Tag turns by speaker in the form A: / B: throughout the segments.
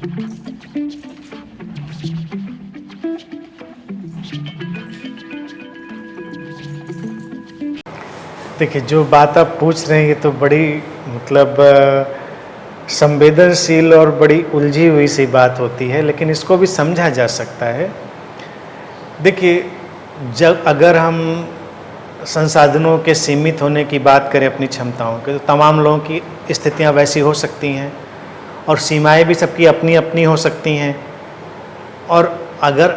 A: देखिए, जो बात आप पूछ रहे हैं ये तो बड़ी मतलब संवेदनशील और बड़ी उलझी हुई सी बात होती है, लेकिन इसको भी समझा जा सकता है। देखिए, जब अगर हम संसाधनों के सीमित होने की बात करें अपनी क्षमताओं के, तो तमाम लोगों की स्थितियां वैसी हो सकती हैं और सीमाएं भी सबकी अपनी अपनी हो सकती हैं। और अगर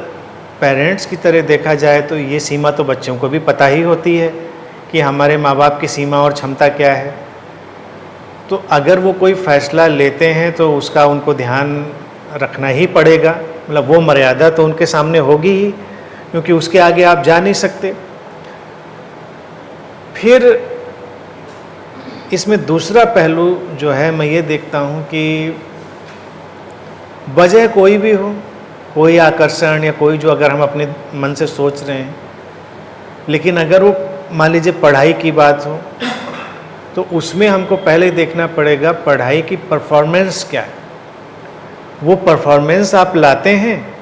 A: पेरेंट्स की तरह देखा जाए तो ये सीमा तो बच्चों को भी पता ही होती है कि हमारे माँ बाप की सीमा और क्षमता क्या है। तो अगर वो कोई फैसला लेते हैं तो उसका उनको ध्यान रखना ही पड़ेगा, मतलब वो मर्यादा तो उनके सामने होगी ही, क्योंकि उसके आगे आप जा नहीं सकते। फिर इसमें दूसरा पहलू जो है मैं ये देखता हूँ कि वजह कोई भी हो, कोई आकर्षण या कोई जो अगर हम अपने मन से सोच रहे हैं, लेकिन अगर वो मान लीजिए पढ़ाई की बात हो तो उसमें हमको पहले देखना पड़ेगा पढ़ाई की परफॉर्मेंस क्या है। वो परफॉर्मेंस आप लाते हैं,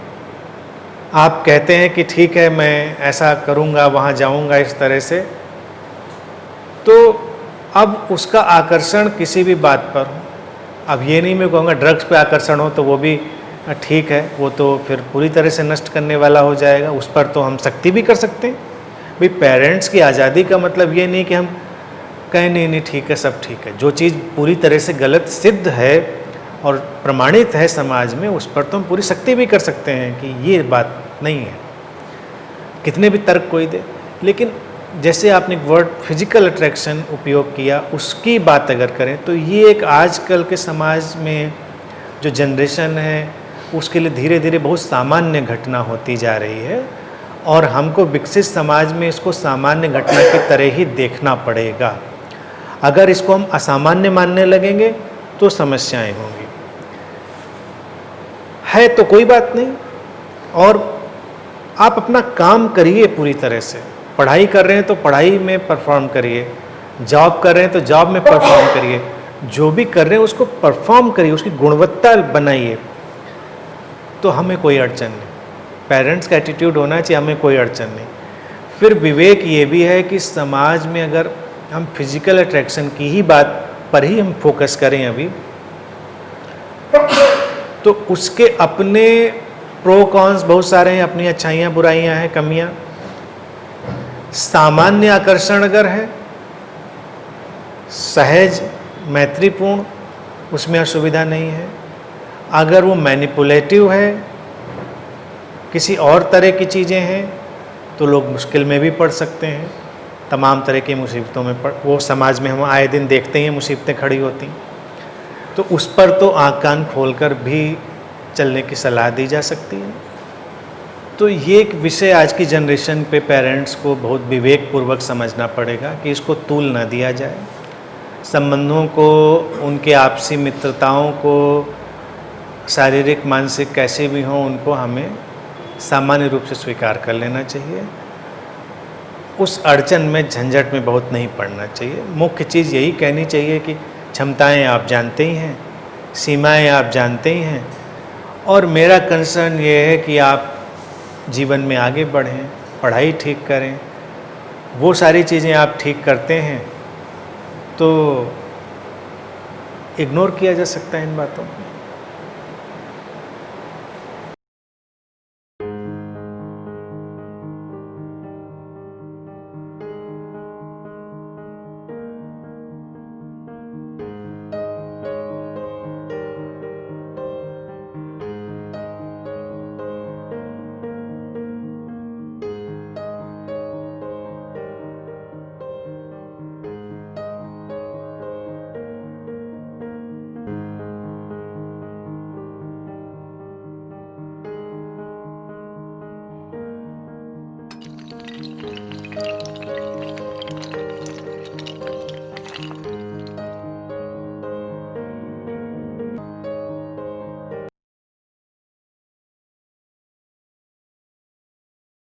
A: आप कहते हैं कि ठीक है मैं ऐसा करूँगा, वहाँ जाऊँगा इस तरह से, तो अब उसका आकर्षण किसी भी बात पर हो। अब ये नहीं मैं कहूँगा ड्रग्स पे आकर्षण हो तो वो भी ठीक है, वो तो फिर पूरी तरह से नष्ट करने वाला हो जाएगा, उस पर तो हम सख्ती भी कर सकते हैं। भाई पेरेंट्स की आज़ादी का मतलब ये नहीं कि हम कहें नहीं नहीं ठीक है सब ठीक है। जो चीज़ पूरी तरह से गलत सिद्ध है और प्रमाणित है समाज में, उस पर तो हम पूरी सख्ती भी कर सकते हैं कि ये बात नहीं है, कितने भी तर्क कोई दे। लेकिन जैसे आपने वर्ड फिजिकल अट्रैक्शन उपयोग किया, उसकी बात अगर करें तो ये एक आजकल के समाज में जो जनरेशन है उसके लिए धीरे धीरे बहुत सामान्य घटना होती जा रही है, और हमको विकसित समाज में इसको सामान्य घटना की तरह ही देखना पड़ेगा। अगर इसको हम असामान्य मानने लगेंगे तो समस्याएं होंगी। है तो कोई बात नहीं, और आप अपना काम करिए पूरी तरह से। पढ़ाई कर रहे हैं तो पढ़ाई में परफॉर्म करिए, जॉब कर रहे हैं तो जॉब में परफॉर्म करिए, जो भी कर रहे हैं उसको परफॉर्म करिए, उसकी गुणवत्ता बनाइए, तो हमें कोई अड़चन नहीं। पेरेंट्स का एटीट्यूड होना चाहिए, हमें कोई अड़चन नहीं। फिर विवेक ये भी है कि समाज में अगर हम फिजिकल अट्रैक्शन की ही बात पर ही हम फोकस करें अभी, तो उसके अपने प्रो कॉन्स बहुत सारे हैं, अपनी अच्छाइयाँ बुराइयाँ हैं, कमियाँ। सामान्य आकर्षण अगर है, सहज मैत्रीपूर्ण, उसमें असुविधा नहीं है। अगर वो मैनिपुलेटिव है, किसी और तरह की चीज़ें हैं, तो लोग मुश्किल में भी पड़ सकते हैं, तमाम तरह की मुसीबतों में वो समाज में हम आए दिन देखते ही मुसीबतें खड़ी होती हैं। तो उस पर तो आँख कान खोलकर भी चलने की सलाह दी जा सकती है। तो ये एक विषय आज की जनरेशन पे पेरेंट्स को बहुत विवेकपूर्वक समझना पड़ेगा कि इसको तूल ना दिया जाए। संबंधों को, उनके आपसी मित्रताओं को, शारीरिक मानसिक कैसे भी हों, उनको हमें सामान्य रूप से स्वीकार कर लेना चाहिए। उस अड़चन में, झंझट में बहुत नहीं पड़ना चाहिए। मुख्य चीज़ यही कहनी चाहिए कि क्षमताएं आप जानते ही हैं, सीमाएं आप जानते ही हैं, और मेरा कंसर्न ये है कि आप जीवन में आगे बढ़ें, पढ़ाई ठीक करें। वो सारी चीज़ें आप ठीक करते हैं तो इग्नोर किया जा सकता है इन बातों को।